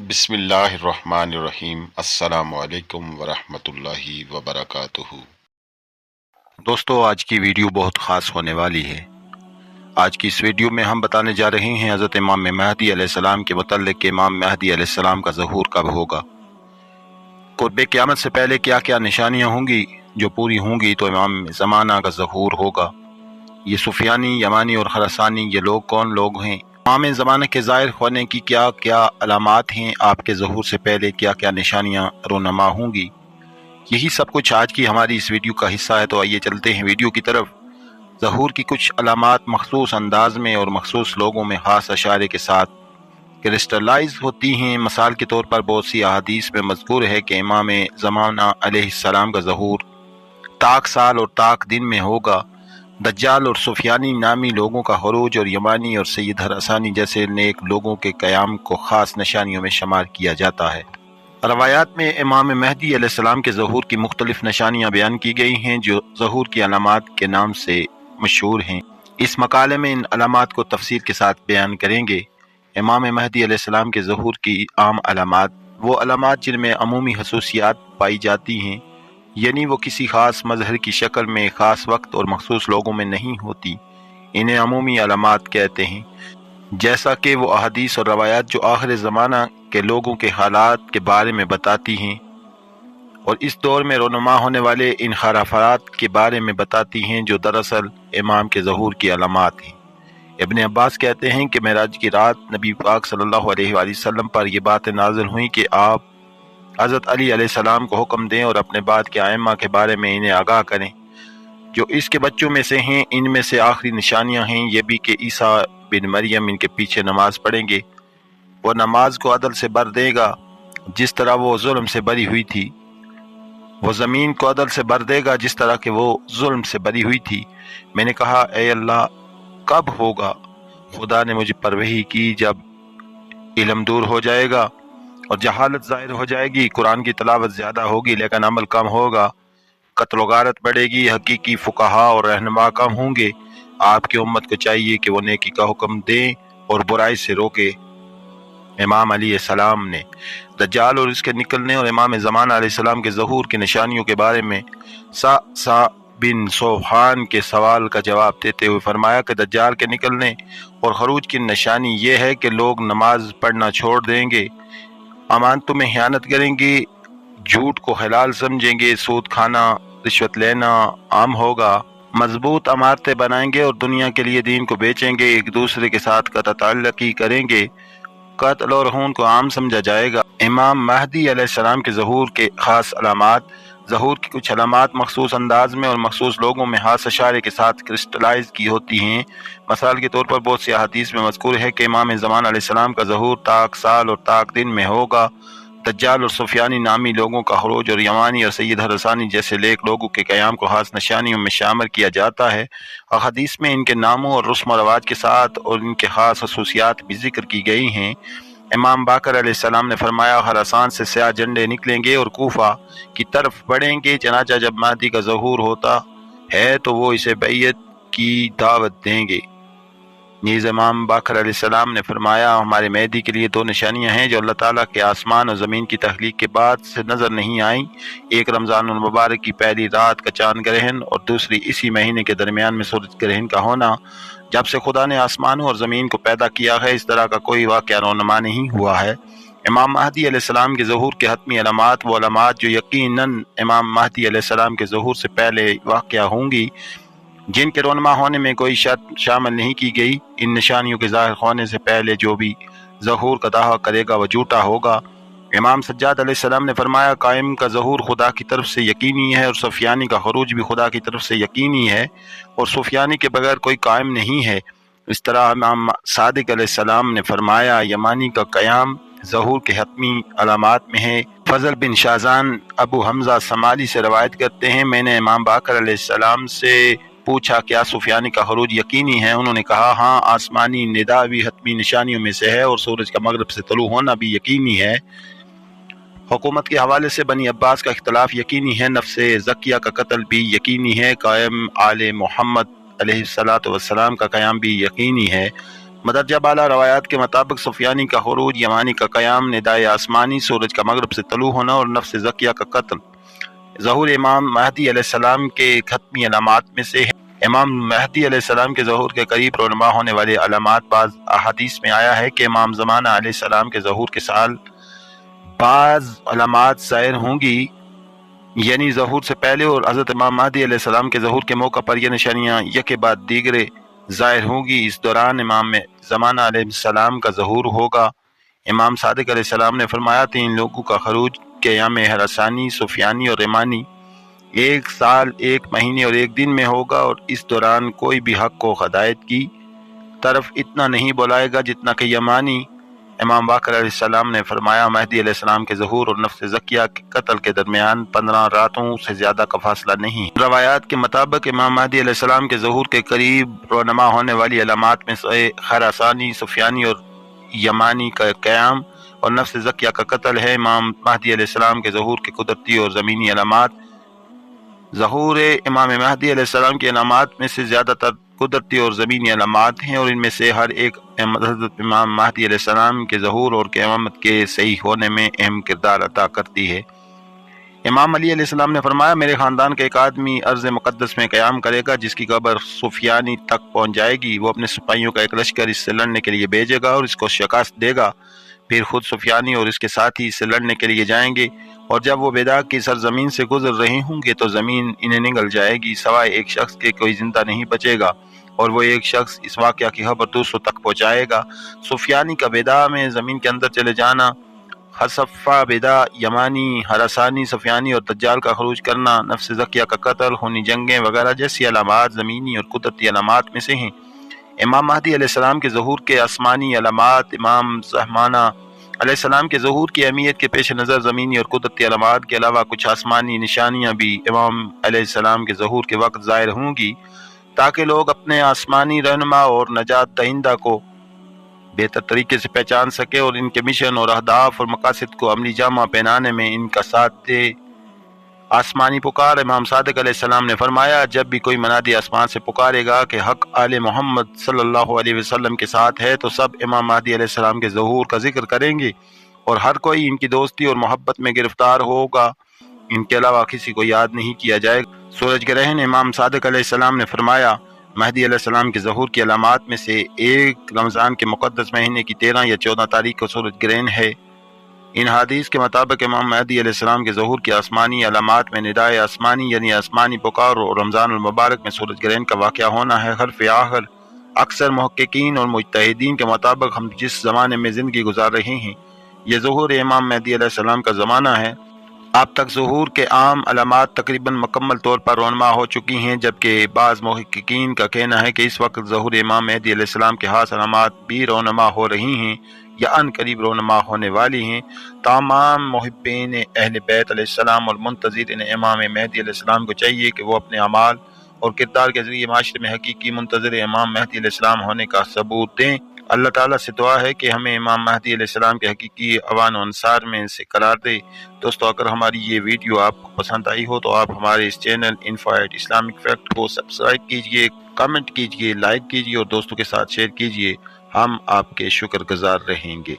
بسم اللہ الرحمن الرحیم۔ السلام علیکم ورحمۃ اللہ وبرکاتہ۔ دوستو، آج کی ویڈیو بہت خاص ہونے والی ہے۔ آج کی اس ویڈیو میں ہم بتانے جا رہے ہیں حضرت امام مہدی علیہ السلام کے متعلق کہ امام مہدی علیہ السلام کا ظہور کب ہوگا، قرب قیامت سے پہلے کیا کیا نشانیاں ہوں گی، جو پوری ہوں گی تو امام زمانہ کا ظہور ہوگا۔ یہ سفیانی، یمانی اور خراسانی یہ لوگ کون لوگ ہیں؟ امام زمانہ کے ظاہر ہونے کی کیا کیا علامات ہیں، آپ کے ظہور سے پہلے کیا کیا نشانیاں رونما ہوں گی، یہی سب کچھ آج کی ہماری اس ویڈیو کا حصہ ہے۔ تو آئیے چلتے ہیں ویڈیو کی طرف۔ ظہور کی کچھ علامات مخصوص انداز میں اور مخصوص لوگوں میں خاص اشارے کے ساتھ کرسٹلائز ہوتی ہیں۔ مثال کے طور پر بہت سی احادیث میں مذکور ہے کہ امام زمانہ علیہ السلام کا ظہور طاق سال اور طاق دن میں ہوگا۔ دجال اور سفیانی نامی لوگوں کا خروج اور یمانی اور سید خراسانی جیسے نیک لوگوں کے قیام کو خاص نشانیوں میں شمار کیا جاتا ہے۔ روایات میں امام مہدی علیہ السلام کے ظہور کی مختلف نشانیاں بیان کی گئی ہیں جو ظہور کی علامات کے نام سے مشہور ہیں۔ اس مقالے میں ان علامات کو تفصیل کے ساتھ بیان کریں گے۔ امام مہدی علیہ السلام کے ظہور کی عام علامات: وہ علامات جن میں عمومی خصوصیات پائی جاتی ہیں، یعنی وہ کسی خاص مظہر کی شکل میں خاص وقت اور مخصوص لوگوں میں نہیں ہوتی، انہیں عمومی علامات کہتے ہیں۔ جیسا کہ وہ احادیث اور روایات جو آخر زمانہ کے لوگوں کے حالات کے بارے میں بتاتی ہیں اور اس دور میں رونما ہونے والے انحرافات کے بارے میں بتاتی ہیں، جو دراصل امام کے ظہور کی علامات ہیں۔ ابن عباس کہتے ہیں کہ معراج کی رات نبی پاک صلی اللہ علیہ وآلہ وسلم پر یہ باتیں نازل ہوئیں کہ آپ حضرت علی علیہ السلام کو حکم دیں اور اپنے بعد کے ائمہ کے بارے میں انہیں آگاہ کریں جو اس کے بچوں میں سے ہیں۔ ان میں سے آخری نشانیاں ہیں یہ بھی کہ عیسیٰ بن مریم ان کے پیچھے نماز پڑھیں گے، وہ نماز کو عدل سے بھر دے گا جس طرح وہ ظلم سے بری ہوئی تھی، وہ زمین کو عدل سے بھر دے گا جس طرح کہ وہ ظلم سے بری ہوئی تھی۔ میں نے کہا اے اللہ کب ہوگا؟ خدا نے مجھ پر وحی کی جب علم دور ہو جائے گا اور جہالت ظاہر ہو جائے گی، قرآن کی تلاوت زیادہ ہوگی لیکن عمل کم ہوگا، قتل و غارت بڑھے گی، حقیقی فقہا اور رہنما کم ہوں گے۔ آپ کی امت کو چاہیے کہ وہ نیکی کا حکم دیں اور برائی سے روکے۔ امام علیہ السلام نے دجال اور اس کے نکلنے اور امام زمانہ علیہ السلام کے ظہور کی نشانیوں کے بارے میں سا بن صوحان کے سوال کا جواب دیتے ہوئے فرمایا کہ دجال کے نکلنے اور خروج کی نشانی یہ ہے کہ لوگ نماز پڑھنا چھوڑ دیں گے، امانتوں میں خیانت کریں گے، جھوٹ کو حلال سمجھیں گے، سود کھانا، رشوت لینا عام ہوگا، مضبوط عمارتیں بنائیں گے اور دنیا کے لیے دین کو بیچیں گے، ایک دوسرے کے ساتھ قطع تعلقی کریں گے، قتل اور خون کو عام سمجھا جائے گا۔ امام مہدی علیہ السلام کے ظہور کے خاص علامات: ظہور کی کچھ علامات مخصوص انداز میں اور مخصوص لوگوں میں خاص اشارے کے ساتھ کرسٹلائز کی ہوتی ہیں۔ مثال کے طور پر بہت سی احادیث میں مذکور ہے کہ امام زمانہ علیہ السلام کا ظہور طاق سال اور طاق دن میں ہوگا۔ دجال اور سفیانی نامی لوگوں کا خروج اور یمانی اور سید خراسانی جیسے نیک لوگوں کے قیام کو خاص نشانیوں میں شامل کیا جاتا ہے۔ احادیث میں ان کے ناموں اور رسم و رواج کے ساتھ اور ان کے خاص خصوصیات بھی ذکر کی گئی ہیں۔ امام باقر علیہ السلام نے فرمایا خراسان سے سیاہ جھنڈے نکلیں گے اور کوفہ کی طرف بڑھیں گے، چنانچہ جب مہدی کا ظہور ہوتا ہے تو وہ اسے بیعت کی دعوت دیں گے۔ نیز امام باقر علیہ السلام نے فرمایا ہمارے مہدی کے لیے دو نشانیاں ہیں جو اللہ تعالیٰ کے آسمان اور زمین کی تخلیق کے بعد سے نظر نہیں آئیں، ایک رمضان المبارک کی پہلی رات کا چاند گرہن اور دوسری اسی مہینے کے درمیان میں سورج گرہن کا ہونا۔ جب سے خدا نے آسمانوں اور زمین کو پیدا کیا ہے اس طرح کا کوئی واقعہ رونما نہیں ہوا ہے۔ امام مہدی علیہ السلام کے ظہور کے حتمی علامات: وہ علامات جو یقیناً امام مہدی علیہ السلام کے ظہور سے پہلے واقعہ ہوں گی، جن کے رونما ہونے میں کوئی شرط شامل نہیں کی گئی۔ ان نشانیوں کے ظاہر ہونے سے پہلے جو بھی ظہور کا دعویٰ کرے گا وہ جھوٹا ہوگا۔ امام سجاد علیہ السلام نے فرمایا قائم کا ظہور خدا کی طرف سے یقینی ہے اور سفیانی کا خروج بھی خدا کی طرف سے یقینی ہے اور سفیانی کے بغیر کوئی قائم نہیں ہے۔ اس طرح امام صادق علیہ السلام نے فرمایا یمانی کا قیام ظہور کے حتمی علامات میں ہے۔ فضل بن شازان ابو حمزہ سمالی سے روایت کرتے ہیں میں نے امام باقر علیہ السلام سے پوچھا کیا سفیانی کا خروج یقینی ہے؟ انہوں نے کہا ہاں، آسمانی ندا بھی حتمی نشانیوں میں سے ہے اور سورج کا مغرب سے طلوع ہونا بھی یقینی ہے۔ حکومت کے حوالے سے بنی عباس کا اختلاف یقینی ہے، نفس زکیہ کا قتل بھی یقینی ہے، قائم آل محمد علیہ الصلاۃ والسلام کا قیام بھی یقینی ہے، مدرجہ بالا روایات کے مطابق سفیانی کا خروج، یمانی کا قیام، ندائے آسمانی، سورج کا مغرب سے طلوع ہونا اور نفس زکیہ کا قتل ظہور امام مہدی علیہ السلام کے ختمی علامات میں سے ہے۔ امام مہدی علیہ السلام کے ظہور کے قریب رونما ہونے والے علامات، بعض احادیث میں آیا ہے کہ امام زمانہ علیہ السلام کے ظہور کے سال بعض علامات ظاہر ہوں گی، یعنی ظہور سے پہلے، اور حضرت امام مہدی علیہ السلام کے ظہور کے موقع پر یہ نشانیاں یکے بعد دیگرے ظاہر ہوں گی۔ اس دوران امام زمانہ علیہ السلام کا ظہور ہوگا۔ امام صادق علیہ السلام نے فرمایا، 3 لوگوں کا خروج قیام ہراسانی، سفیانی اور امانی 1 سال 1 مہینے اور 1 دن میں ہوگا، اور اس دوران کوئی بھی حق کو ہدایت کی طرف اتنا نہیں بلائے گا جتنا کہ یمانی۔ امام باقر علیہ السلام نے فرمایا، مہدی علیہ السلام کے ظہور اور نفس زکیہ کے قتل کے درمیان 15 راتوں سے زیادہ کا فاصلہ نہیں۔ روایات کے مطابق امام مہدی علیہ السلام کے ظہور کے قریب رونما ہونے والی علامات میں سے خراسانی، سفیانی اور یمانی کا قیام اور نفس زکیہ کا قتل ہے۔ امام مہدی علیہ السلام کے ظہور کے قدرتی اور زمینی علامات، ظہور امام مہدی علیہ السلام کی علامات میں سے زیادہ تر قدرتی اور زمینی علامات ہیں، اور ان میں سے ہر ایک حضرت امام مہدی علیہ السلام کے ظہور اور قیامت کے صحیح ہونے میں اہم کردار ادا کرتی ہے۔ امام علی علیہ السلام نے فرمایا، میرے خاندان کا ایک آدمی ارض مقدس میں قیام کرے گا جس کی قبر سفیانی تک پہنچ جائے گی، وہ اپنے سپاہیوں کا ایک لشکر اس سے لڑنے کے لیے بھیجے گا اور اس کو شکست دے گا، پھر خود سفیانی اور اس کے ساتھی اس سے لڑنے کے لیے جائیں گے، اور جب وہ بیداغ کی سرزمین سے گزر رہے ہوں گے تو زمین انہیں نگل جائے گی، سوائے ایک شخص کے کوئی زندہ نہیں بچے گا، اور وہ ایک شخص اس واقعہ کی خبر دوسروں تک پہنچائے گا۔ سفیانی کا بیداغ میں زمین کے اندر چلے جانا، خصفہ بیداغ یمانی، ہراسانی سفیانی اور دجال کا خروج کرنا، نفس زکیہ کا قتل، خونی جنگیں وغیرہ جیسی علامات زمینی اور قدرتی علامات میں سے ہیں۔ امام مہدی علیہ السلام کے ظہور کے آسمانی علامات، امام زمانہ علیہ السلام کے ظہور کی اہمیت کے پیش نظر زمینی اور قدرتی علامات کے علاوہ کچھ آسمانی نشانیاں بھی امام علیہ السلام کے ظہور کے وقت ظاہر ہوں گی، تاکہ لوگ اپنے آسمانی رہنما اور نجات دہندہ کو بہتر طریقے سے پہچان سکے اور ان کے مشن اور اہداف اور مقاصد کو عملی جامہ پہنانے میں ان کا ساتھ دے۔ آسمانی پکار، امام صادق علیہ السلام نے فرمایا، جب بھی کوئی منادی آسمان سے پکارے گا کہ حق آل محمد صلی اللہ علیہ وسلم کے ساتھ ہے، تو سب امام مہدی علیہ السلام کے ظہور کا ذکر کریں گے اور ہر کوئی ان کی دوستی اور محبت میں گرفتار ہوگا، ان کے علاوہ کسی کو یاد نہیں کیا جائے گا۔ سورج گرہن، امام صادق علیہ السلام نے فرمایا، مہدی علیہ السلام کے ظہور کی علامات میں سے ایک رمضان کے مقدس مہینے کی 13 یا 14 تاریخ کو سورج گرہن ہے۔ ان حدیث کے مطابق امام مہدی علیہ السلام کے ظہور کی آسمانی علامات میں ندائے آسمانی یعنی آسمانی پکار اور رمضان المبارک میں سورج گرہن کا واقعہ ہونا ہے۔ حرف آخر، اکثر محققین اور مجتہدین کے مطابق ہم جس زمانے میں زندگی گزار رہے ہیں یہ ظہور امام مہدی علیہ السلام کا زمانہ ہے۔ اب تک ظہور کے عام علامات تقریباً مکمل طور پر رونما ہو چکی ہیں، جبکہ بعض محققین کا کہنا ہے کہ اس وقت ظہور امام مہدی علیہ السلام کے خاص علامات بھی رونما ہو رہی ہیں یا ان قریب رونما ہونے والی ہیں۔ تمام محبین اہل بیت علیہ السلام اور منتظرین امام مہدی علیہ السلام کو چاہیے کہ وہ اپنے اعمال اور کردار کے ذریعے معاشرے میں حقیقی منتظر امام مہدی علیہ السلام ہونے کا ثبوت دیں۔ اللہ تعالیٰ سے دعا ہے کہ ہمیں امام مہدی علیہ السلام کے حقیقی اوان و انصار میں سے قرار دے۔ دوستو، اگر ہماری یہ ویڈیو آپ کو پسند آئی ہو تو آپ ہمارے اس چینل info@islamic fact کو سبسکرائب کیجئے، کمنٹ کیجئے، لائک کیجئے اور دوستوں کے ساتھ شیئر کیجئے۔ ہم آپ کے شکر گزار رہیں گے۔